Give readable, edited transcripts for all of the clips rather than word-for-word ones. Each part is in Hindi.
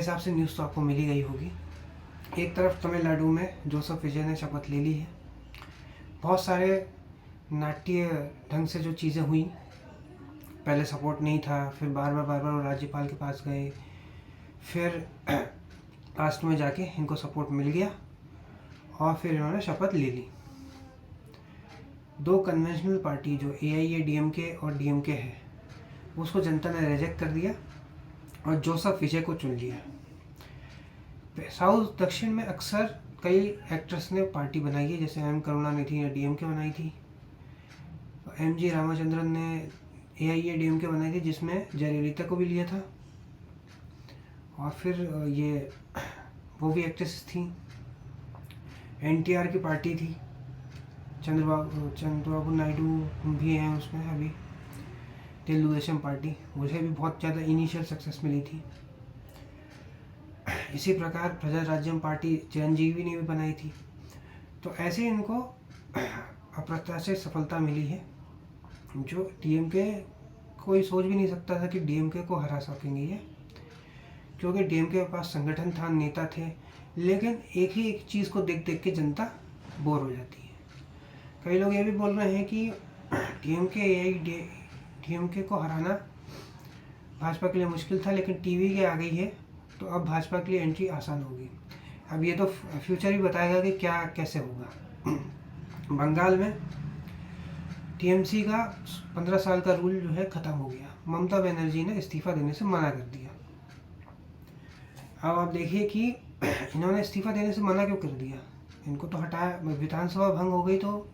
हिसाब से न्यूज़ तो आपको मिल ही गई होगी। एक तरफ तमिलनाडु में जोसेफ विजय ने शपथ ले ली है। बहुत सारे नाट्य ढंग से जो चीज़ें हुई, पहले सपोर्ट नहीं था, फिर बार बार वो राज्यपाल के पास गए, फिर लास्ट में जाके इनको सपोर्ट मिल गया और फिर इन्होंने शपथ ले ली। दो कन्वेंशनल पार्टी जो AIADMK और DMK है, उसको जनता ने रिजेक्ट कर दिया और जोसेफ विजय को चुन लिया। साउथ दक्षिण में अक्सर कई एक्टर्स ने पार्टी बनाई है, जैसे M करुणानिधि ने DMK बनाई थी, MG रामचंद्रन ने AIADMK बनाई थी जिसमें जयललिता को भी लिया था, और फिर ये वो भी एक्ट्रेस थी। NTR की पार्टी थी, चंद्रबाबू नायडू भी हैं उसमें अभी, तेलुगुदेशम पार्टी, मुझे भी बहुत ज़्यादा इनिशियल सक्सेस मिली थी। इसी प्रकार प्रजा राज्यम पार्टी चिरंजीवी ने भी बनाई थी। तो ऐसे इनको अप्रत्याशित सफलता मिली है, जो DMK कोई सोच भी नहीं सकता था कि DMK को हरा सकेंगे ये, क्योंकि DMK के पास संगठन था, नेता थे, लेकिन एक ही एक चीज़ को देख देख के जनता बोर हो जाती है। कई लोग ये भी बोल रहे हैं कि DMK को हराना भाजपा के लिए मुश्किल था, लेकिन टीवी के आ गई है तो अब भाजपा के लिए एंट्री आसान होगी। अब ये तो फ्यूचर ही बताएगा कि क्या कैसे होगा। बंगाल में TMC का 15 साल का रूल जो है ख़त्म हो गया। ममता बनर्जी ने इस्तीफ़ा देने से मना कर दिया। अब आप देखिए कि इन्होंने इस्तीफ़ा देने से मना क्यों कर दिया। इनको तो हटाया, विधानसभा भंग हो गई तो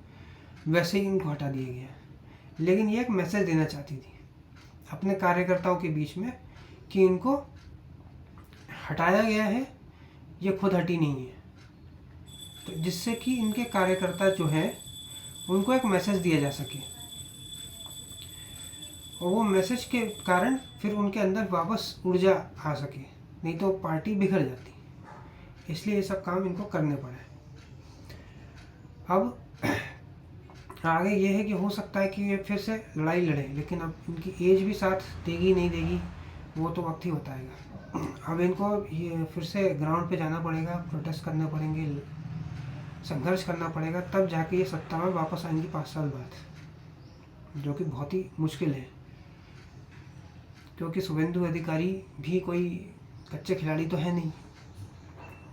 वैसे ही इनको हटा दिया गया, लेकिन ये एक मैसेज देना चाहती थी अपने कार्यकर्ताओं के बीच में कि इनको हटाया गया है, ये खुद हटी नहीं है, तो जिससे कि इनके कार्यकर्ता जो हैं उनको एक मैसेज दिया जा सके, और वो मैसेज के कारण फिर उनके अंदर वापस ऊर्जा आ सके, नहीं तो पार्टी बिखर जाती। इसलिए ये सब काम इनको करने पड़े। अब आगे ये है कि हो सकता है कि ये फिर से लड़ाई लड़े, लेकिन अब इनकी एज भी साथ देगी नहीं देगी वो तो वक्त ही बताएगा। अब इनको ये फिर से ग्राउंड पे जाना पड़ेगा, प्रोटेस्ट करने पड़ेंगे, संघर्ष करना पड़ेगा, तब जाके ये सत्ता में वापस आएंगी 5 साल बाद, जो कि बहुत ही मुश्किल है, क्योंकि शुभेंदु अधिकारी भी कोई कच्चे खिलाड़ी तो है नहीं।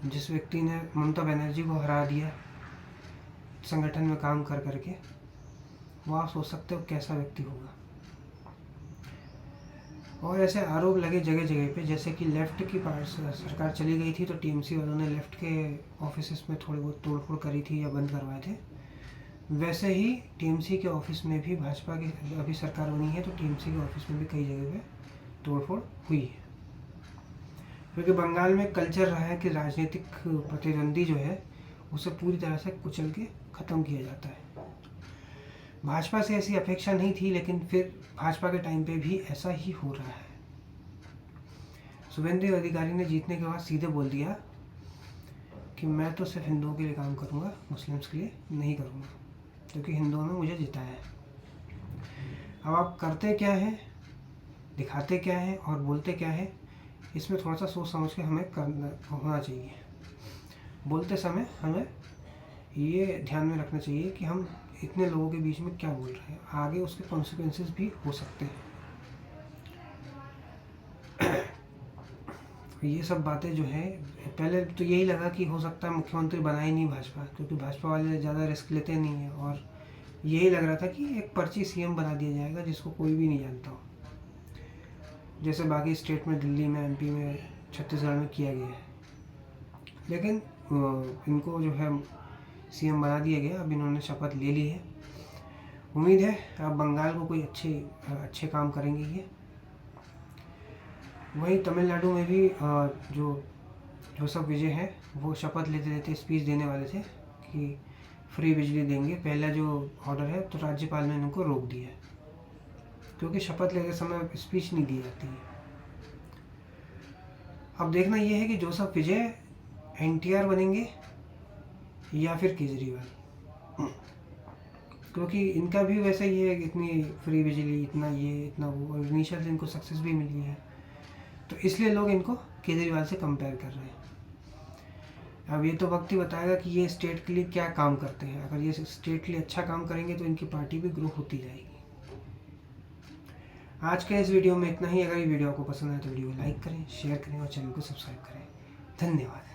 जिस व्यक्ति ने ममता बनर्जी को हरा दिया संगठन में काम कर करके, वो आप सोच सकते हो कैसा व्यक्ति होगा। और ऐसे आरोप लगे जगह जगह पे, जैसे कि लेफ्ट की सरकार चली गई थी तो TMC वालों ने लेफ्ट के ऑफिस में थोड़ी बहुत तोड़फोड़ करी थी या बंद करवाए थे, वैसे ही TMC के ऑफिस में भी भाजपा की अभी सरकार बनी है तो TMC के ऑफिस में भी कई जगह पे तोड़फोड़ हुई है, क्योंकि बंगाल में कल्चर रहा है कि राजनीतिक प्रतिद्वंदी जो है उसे पूरी तरह से कुचल के ख़त्म किया जाता है। भाजपा से ऐसी अपेक्षा नहीं थी, लेकिन फिर भाजपा के टाइम पे भी ऐसा ही हो रहा है। शुभेंदु अधिकारी ने जीतने के बाद सीधे बोल दिया कि मैं तो सिर्फ हिंदुओं के लिए काम करूंगा, मुस्लिम्स के लिए नहीं करूंगा, क्योंकि हिंदुओं ने मुझे जिताया है। अब आप करते क्या हैं, दिखाते क्या हैं और बोलते क्या है, इसमें थोड़ा सा सोच समझ के हमें करना होना चाहिए। बोलते समय हमें ये ध्यान में रखना चाहिए कि हम इतने लोगों के बीच में क्या बोल रहे हैं, आगे उसके कॉन्सिक्वेंसेस भी हो सकते हैं। ये सब बातें जो है, पहले तो यही लगा कि हो सकता है मुख्यमंत्री बना ही नहीं भाजपा, क्योंकि भाजपा वाले ज़्यादा रिस्क लेते नहीं हैं, और यही लग रहा था कि एक पर्ची CM बना दिया जाएगा जिसको कोई भी नहीं जानता हो, जैसे बाकी स्टेट में, दिल्ली में, MP में, छत्तीसगढ़ में किया गया है। लेकिन इनको जो है CM बना दिया गया। अब इन्होंने शपथ ले ली है, उम्मीद है अब बंगाल को कोई अच्छे काम करेंगे ये। वहीं तमिलनाडु में भी जो जोसेफ विजय हैं वो शपथ लेते लेते स्पीच देने वाले थे कि फ्री बिजली देंगे, पहला जो ऑर्डर है, तो राज्यपाल ने इनको रोक दिया है, क्योंकि शपथ लेते समय स्पीच नहीं दी जाती है। अब देखना यह है कि जोसेफ विजय NTR बनेंगे या फिर केजरीवाल, क्योंकि इनका भी वैसा ही है, इतनी फ्री बिजली, इतना ये, इतना वो, और इनिशियल से इनको सक्सेस भी मिली है, तो इसलिए लोग इनको केजरीवाल से कंपेयर कर रहे हैं। अब ये तो वक्त ही बताएगा कि ये स्टेट के लिए क्या काम करते हैं। अगर ये स्टेट के लिए अच्छा काम करेंगे तो इनकी पार्टी भी ग्रो होती जाएगी। आज के इस वीडियो में इतना ही। अगर ये वीडियो आपको पसंद आए तो वीडियो को लाइक करें, शेयर करें और चैनल को सब्सक्राइब करें। धन्यवाद।